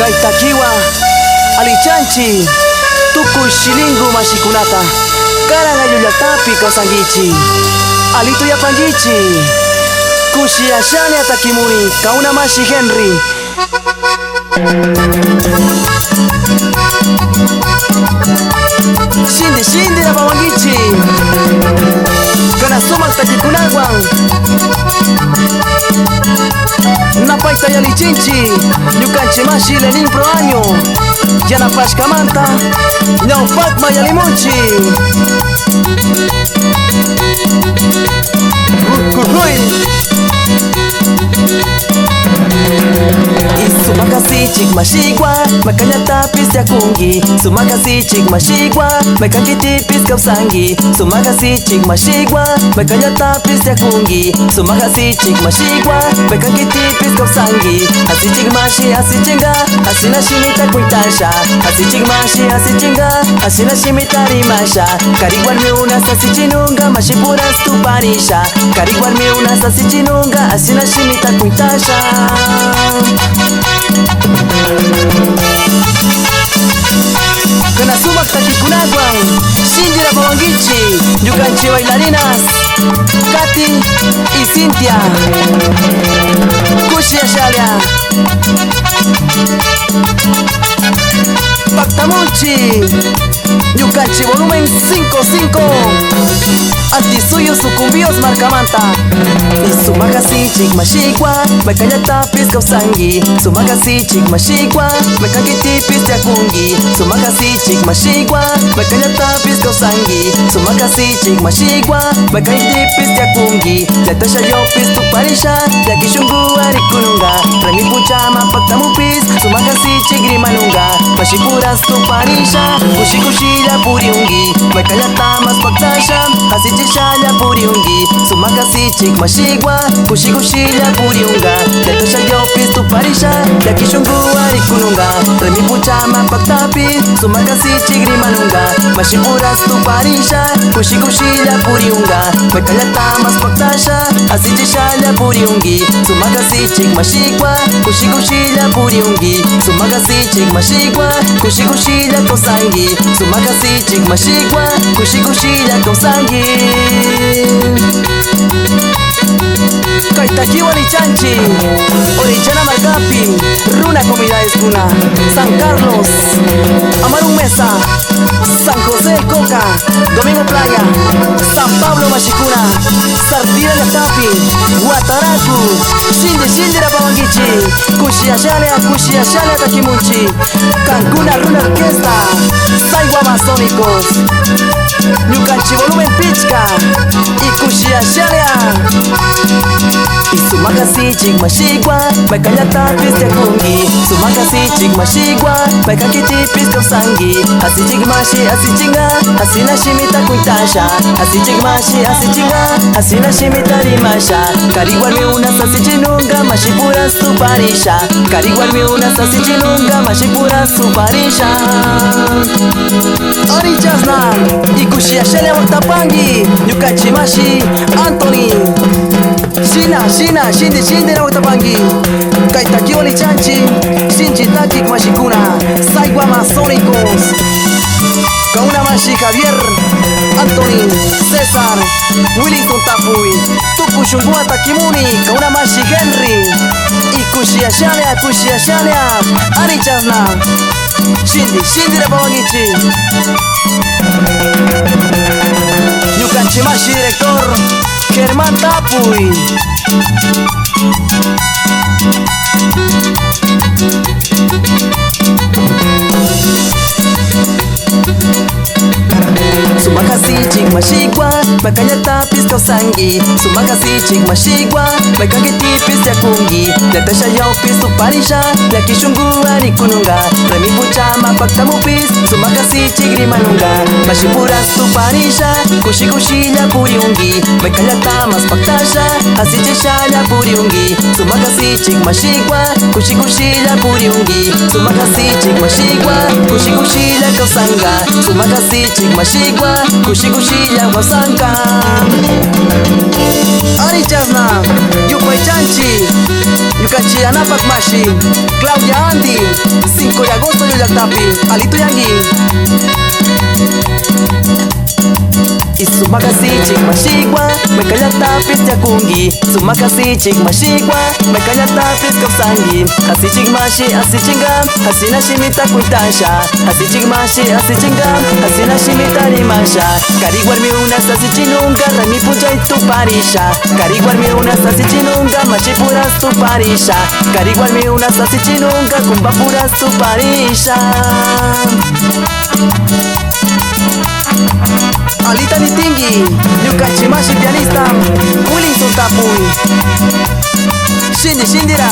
Kaitakiwa alichanchi tuku shilingu mashikunata karanga yuyatapi kausangichi alito ya pangichi kushi ashane atakimuni kauna mashi Henry shindi na bawangichi kana soma takikunagwan na paita ya lichinchi nyukanchi mashi lenin pro año ya na pashkamanta nyau Fatma ya limonchi Sumakasichik mashigwa makanyatapis yakungi Sumakasichik mashigwa makakitipis kausangi Sumakasichik mashigwa makanyatapis yakungi Sumakasichik mashigwa makakitipis kausangi Asichik mashi asichinga asina shimita kuitasha Asichik mashi asichinga asina shimita rimasha Kariguan miuna sasichinunga mashipuras tupanisha Kariguan miuna sasichinunga asina shimita kuitasha Kana sumak takikunagwan Shinjira bawangichi Yukanchi bailarinas Katy y Cintia Kushi Ashalia Pactamuchi Yukanchi volumen 5-5 Antisuyo sucumbios marcamanta Sumakasichik mashigwa makanyatapis kausangi Sumakasichik mashigwa makakitipis yakungi Sumakasichik mashigwa makanyatapis kausangi Sumakasichik mashigwa makakitipis yakungi Latasha yopis tuparisha yakishungu arikununga Remi puchama paktamupis Sumakasichik rimanunga Mashipuras tuparisha kushikushila puriungi Makanyatamas paktasha Asichishala puriungi Sumakasichik mashigwa kushikushila puriunga Latasha yopis tuparisha yakishungu arikununga Remi puchama paktapi Sumakasichik rimanunga Mashipuras tuparisha kushikushila puriunga Makanyatamas paktasha Asichishala puriungi Sumakasichik mashigwa kushikushila puriungi Sumakasichik mashigwa kushikushila kausangi Sumakasichik mashigwa kushikushila kausangi Kaitakiwa lichanchi Orichana Margapi Runa Comunidades Cuna San Carlos Amaru Mesa San José Coca Domingo Playa San Pablo Mashicuna Sardina Yatapi Guataracu Shindi Rapawangichi Kushi Ashalia Takimunchi Cancuna Runa Orquesta Saiwa Masónicos Nyukanchi volumen Pichka y Kushi Ashalia Sumakasichik mashigwa makanyatapis yakungi Sumakasichik mashigwa makakitipis kausangi Asichik mashi asichinga asina shimita kuitasha Asichik mashi asichinga asina shimita rimasha Kariguan miuna sasichinunga mashipuras tuparisha Kariguan miuna sasichinunga mashipuras tuparisha Orichasna y Kushi Ashalia Waktapangi Nyukanchi mashi Anthony Shindi na Waktapangi Kaitakiwa lichanchi Shinji Takik mashikuna Saiwa Masónicos Kauna mashi Javier Anthony César Willington Tapui Tuku Shungua Takimuni Kauna mashi Henry y Kushi Ashalia Arichasna Shindi na Bawangichi Nyukanchi mashi director Germán Tapui Sumakasichik mashigwa makanyatapis kausangi Sumakasichik mashigwa makakitipis yakungi Latasha yopis tuparisha yakishungu arikununga Remi puchama paktamupis Sumakasichik rimanunga Mashipuras tuparisha kushikushila puriungi Makanyatamas paktasha asichishala puriungi Sumakasichik mashigwa kushikushila puriungi Sumakasichik mashigwa kushikushila kausanga Sumakasichik mashigwa kushikushila wasanga Ari Chasna, Yupay Chanchi, Yukanchi Anapak Mashi, Claudia Andy, 5 de agosto Yoyaktapi, Alito Yangui. Sumakasi chik mashigwa, mekayata pis yakungi. Sumakasi chik mashigwa, mekayata pis kapsangi. Hasi chik mashi, hasi chinga, hasi nashimita kuitasha. Hasi chik mashi, hasi chinga, hasi nashimita rimasha. Kariguar mi una sasi chinunga, rami puncha y tu parisha. Kariguar mi una sasi chinunga, mashi puras tu parisha. Kariguar mi una sasi chinunga, kumba puras tu parisha. Alita Nitingi, Yukanchi Mashi pianista, Wilson Tapui, Shindira.